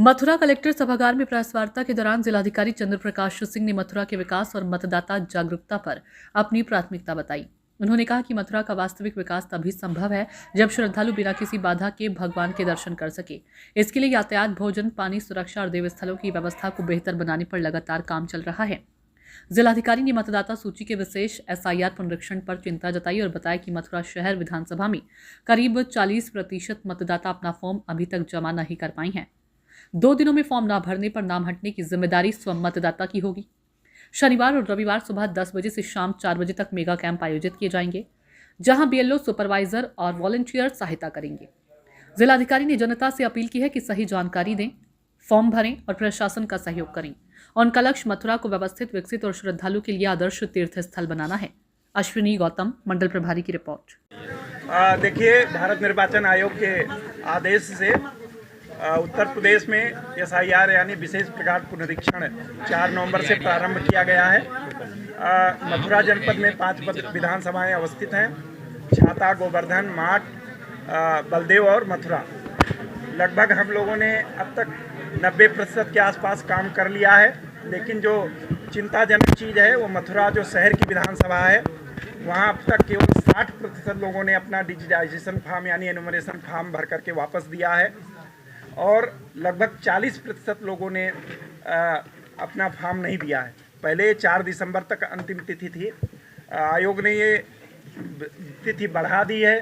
Mathura collector सभागार में press वार्ता के दौरान जिलाधिकारी चंद्र प्रकाश सिंह ने मथुरा के विकास और मतदाता जागरूकता पर अपनी प्राथमिकता बताई। उन्होंने कहा कि मथुरा का वास्तविक विकास तभी संभव है जब श्रद्धालु बिना किसी बाधा के भगवान के दर्शन कर सके। इसके लिए यातायात, भोजन, पानी, सुरक्षा और देवस्थलों की व्यवस्था को बेहतर बनाने पर लगातार काम चल रहा है। जिलाधिकारी ने मतदाता सूची के विशेष SIR पुनरीक्षण पर चिंता जताई और बताया कि मथुरा शहर विधानसभा में करीब 40% मतदाता अपना फॉर्म अभी तक जमा नहीं कर पाए हैं। 2 दिनों में फॉर्म न भरने पर नाम हटने की जिम्मेदारी स्वयं मतदाता की होगी। शनिवार और रविवार सुबह 10 बजे से शाम 4 बजे तक मेगा कैंप आयोजित किए जाएंगे, जहां BLO, सुपरवाइजर और वॉलंटियर सहायता करेंगे। जिलाधिकारी ने जनता से अपील की है कि सही जानकारी दें, फॉर्म भरें और प्रशासन का सहयोग करें। उनका लक्ष्य मथुरा को व्यवस्थित, विकसित और श्रद्धालु के लिए आदर्श तीर्थ स्थल बनाना है। अश्विनी गौतम, मंडल प्रभारी की रिपोर्ट। देखिए, भारत निर्वाचन आयोग के आदेश से उत्तर प्रदेश में SIR यानी विशेष प्रकार पुनरीक्षण 4 नवंबर से प्रारंभ किया गया है। मथुरा जनपद में 5 विधानसभाएं अवस्थित हैं: छाता, गोवर्धन, माट, बलदेव और मथुरा। लगभग हम लोगों ने अब तक 90% के आसपास काम कर लिया है, लेकिन जो चिंताजनक चीज़ है वो मथुरा जो शहर की विधानसभा है, वहाँ अब तक केवल 60% लोगों ने अपना डिजिटाइजेशन फॉर्म यानी एनुमरेशन फॉर्म भर करके वापस दिया है और लगभग 40% लोगों ने अपना फॉर्म नहीं दिया है। पहले 4 दिसंबर तक अंतिम तिथि थी, आयोग ने ये तिथि बढ़ा दी है,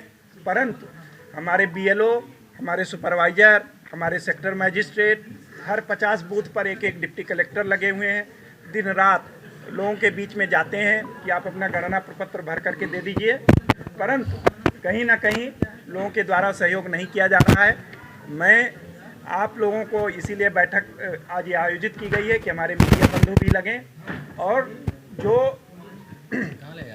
परंतु हमारे BLO, हमारे सुपरवाइजर, हमारे सेक्टर मजिस्ट्रेट, हर 50 बूथ पर एक डिप्टी कलेक्टर लगे हुए हैं। दिन रात लोगों के बीच में जाते हैं कि आप अपना गणना प्रपत्र भर करके दे दीजिए, परंतु कहीं ना कहीं लोगों के द्वारा सहयोग नहीं किया जा रहा है। मैं आप लोगों को इसीलिए बैठक आज ये आयोजित की गई है कि हमारे मीडिया बंधु भी लगें और जो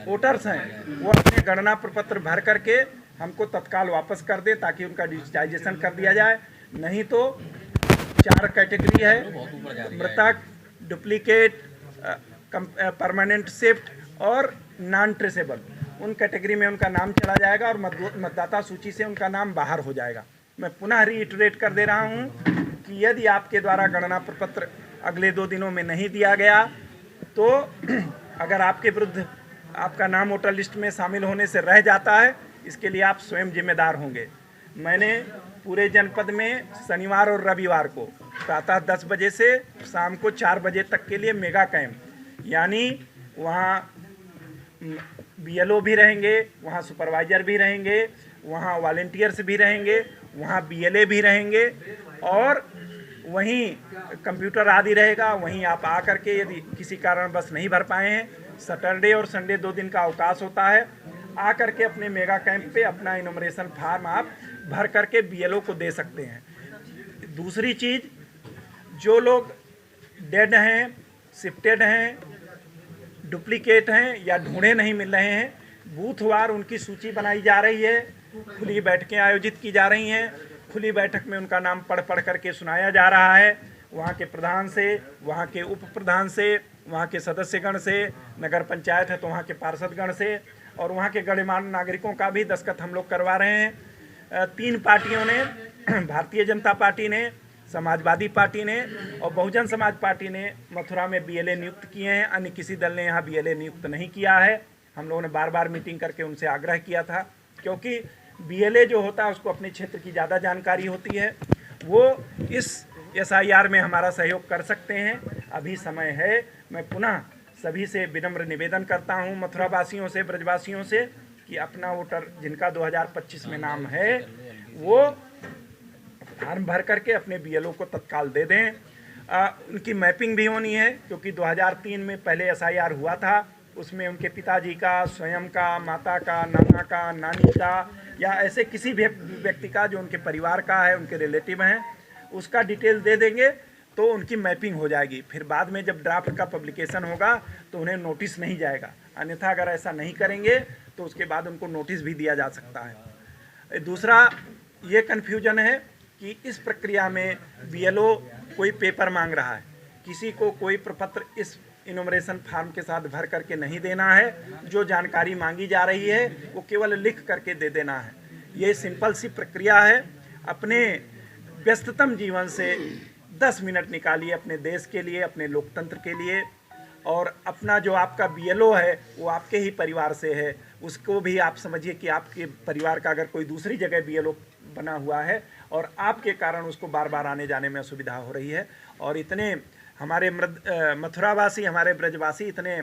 वोटर्स हैं वो अपने गणना प्रपत्र भर करके हमको तत्काल वापस कर दें ताकि उनका डिजिटाइजेशन कर दिया जाए। नहीं तो 4 कैटेगरी है: मृतक, डुप्लीकेट, परमानेंट शिफ्ट और नॉन ट्रेसेबल। उन कैटेगरी में उनका नाम चला जाएगा और मतदाता सूची से उनका नाम बाहर हो जाएगा। मैं पुनः रीइटरेट कर दे रहा हूं कि यदि आपके द्वारा गणना प्रपत्र अगले 2 दिनों में नहीं दिया गया तो अगर आपके विरुद्ध आपका नाम वोटर लिस्ट में शामिल होने से रह जाता है, इसके लिए आप स्वयं जिम्मेदार होंगे। मैंने पूरे जनपद में शनिवार और रविवार को प्रातः 10 बजे से शाम को 4 बजे तक के लिए मेगा कैंप, यानी वहाँ BLO भी रहेंगे, वहाँ सुपरवाइजर भी रहेंगे, वहाँ वॉलंटियर्स भी रहेंगे, वहाँ BLA भी रहेंगे और वहीं कंप्यूटर आदि रहेगा। वहीं आप आ करके यदि किसी कारण बस नहीं भर पाए हैं, सैटरडे और संडे 2 दिन का अवकाश होता है, आ करके अपने मेगा कैंप पे अपना इनोमरेशन फॉर्म आप भर करके BLO को दे सकते हैं। दूसरी चीज़, जो लोग डेड हैं, शिफ्टेड हैं, डुप्लीकेट हैं या ढूंढे नहीं मिल रहे हैं, बूथवार उनकी सूची बनाई जा रही है। खुली बैठकें आयोजित की जा रही हैं। खुली बैठक में उनका नाम पढ़ करके सुनाया जा रहा है, वहाँ के प्रधान से, वहाँ के उप प्रधान से, वहाँ के सदस्यगण से, नगर पंचायत है तो वहाँ के पार्षदगण से और वहाँ के गणमान्य नागरिकों का भी दस्तखत हम लोग करवा रहे हैं। 3 पार्टियों ने, भारतीय जनता पार्टी ने, समाजवादी पार्टी ने और बहुजन समाज पार्टी ने मथुरा में BLA नियुक्त किए हैं। अन्य किसी दल ने यहाँ BLA नियुक्त नहीं किया है। हम लोगों ने बार मीटिंग करके उनसे आग्रह किया था, क्योंकि BLA जो होता है उसको अपने क्षेत्र की ज़्यादा जानकारी होती है, वो इस SIR में हमारा सहयोग कर सकते हैं। अभी समय है। मैं पुनः सभी से विनम्र निवेदन करता हूँ, मथुरा वासियों से, ब्रजवासियों से, कि अपना वोटर जिनका 2025 में नाम है वो फॉर्म भर करके अपने BLO को तत्काल दे दें। उनकी मैपिंग भी होनी है, क्योंकि 2003 में पहले SIR हुआ था, उसमें उनके पिताजी का, स्वयं का, माता का, नाना का, नानी का या ऐसे किसी भी व्यक्ति का जो उनके परिवार का है, उनके रिलेटिव हैं, उसका डिटेल दे देंगे तो उनकी मैपिंग हो जाएगी। फिर बाद में जब ड्राफ्ट का पब्लिकेशन होगा तो उन्हें नोटिस नहीं जाएगा। अन्यथा अगर ऐसा नहीं करेंगे तो उसके बाद उनको नोटिस भी दिया जा सकता है। दूसरा ये कन्फ्यूजन है कि इस प्रक्रिया में BLO कोई पेपर मांग रहा है, किसी को कोई प्रपत्र इस इनोमरेशन फॉर्म के साथ भर करके नहीं देना है। जो जानकारी मांगी जा रही है वो केवल लिख करके दे देना है। ये सिंपल सी प्रक्रिया है। अपने व्यस्ततम जीवन से 10 मिनट निकालिए अपने देश के लिए, अपने लोकतंत्र के लिए। और अपना जो आपका बीएलओ है वो आपके ही परिवार से है, उसको भी आप समझिए कि आपके परिवार का अगर कोई दूसरी जगह बीएलओ बना हुआ है और आपके कारण उसको बार बार आने जाने में असुविधा हो रही है। और इतने हमारे मथुरावासी, हमारे ब्रजवासी इतने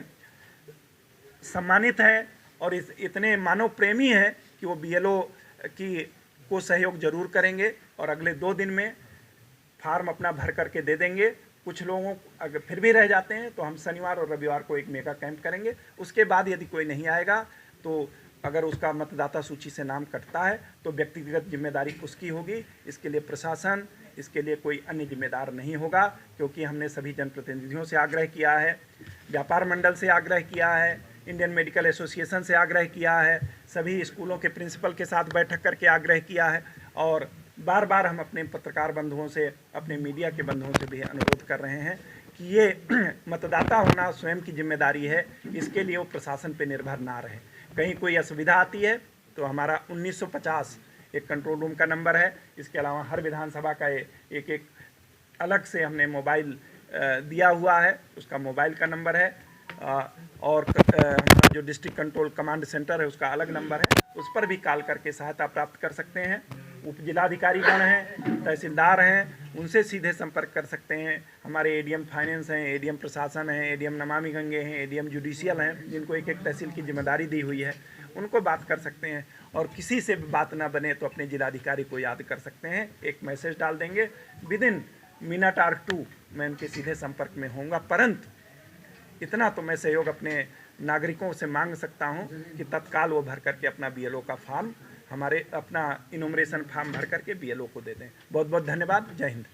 सम्मानित हैं और इतने मानव प्रेमी हैं कि वो बीएलओ को सहयोग जरूर करेंगे और अगले 2 दिन में फार्म अपना भर करके दे देंगे। कुछ लोगों अगर फिर भी रह जाते हैं तो हम शनिवार और रविवार को एक मेगा कैंप करेंगे। उसके बाद यदि कोई नहीं आएगा तो अगर उसका मतदाता सूची से नाम कटता है तो व्यक्तिगत जिम्मेदारी उसकी होगी। इसके लिए प्रशासन, इसके लिए कोई अन्य जिम्मेदार नहीं होगा, क्योंकि हमने सभी जनप्रतिनिधियों से आग्रह किया है, व्यापार मंडल से आग्रह किया है, इंडियन मेडिकल एसोसिएशन से आग्रह किया है, सभी स्कूलों के प्रिंसिपल के साथ बैठक करके आग्रह किया है और बार बार हम अपने पत्रकार बंधुओं से, अपने मीडिया के बंधुओं से भी अनुरोध कर रहे हैं कि ये मतदाता होना स्वयं की जिम्मेदारी है, इसके लिए वो प्रशासन पे निर्भर ना रहे। कहीं कोई असुविधा आती है तो हमारा 1950 एक कंट्रोल रूम का नंबर है। इसके अलावा हर विधानसभा का एक अलग से हमने मोबाइल दिया हुआ है, उसका मोबाइल का नंबर है। और हमारा जो डिस्ट्रिक्ट कंट्रोल कमांड सेंटर है उसका अलग नंबर है, उस पर भी कॉल करके सहायता प्राप्त कर सकते हैं। उप जिलाधिकारीगण हैं, तहसीलदार हैं, उनसे सीधे संपर्क कर सकते हैं। हमारे एडीएम फाइनेंस हैं, एडीएम प्रशासन हैं, एडीएम नमामि गंगे हैं, एडीएम जुडिशियल हैं, जिनको एक एक तहसील की जिम्मेदारी दी हुई है, उनको बात कर सकते हैं। और किसी से भी बात ना बने तो अपने जिलाधिकारी को याद कर सकते हैं, एक मैसेज डाल देंगे, विदिन मिनट और 2 मैं उनके सीधे संपर्क में होऊंगा। परंतु इतना तो मैं सहयोग अपने नागरिकों से मांग सकता हूं कि तत्काल वो भर करके अपना बीएलओ का फॉर्म, हमारे अपना इनुमरेशन फॉर्म भर करके बीएलओ को दे दें। बहुत बहुत धन्यवाद। जय हिंद।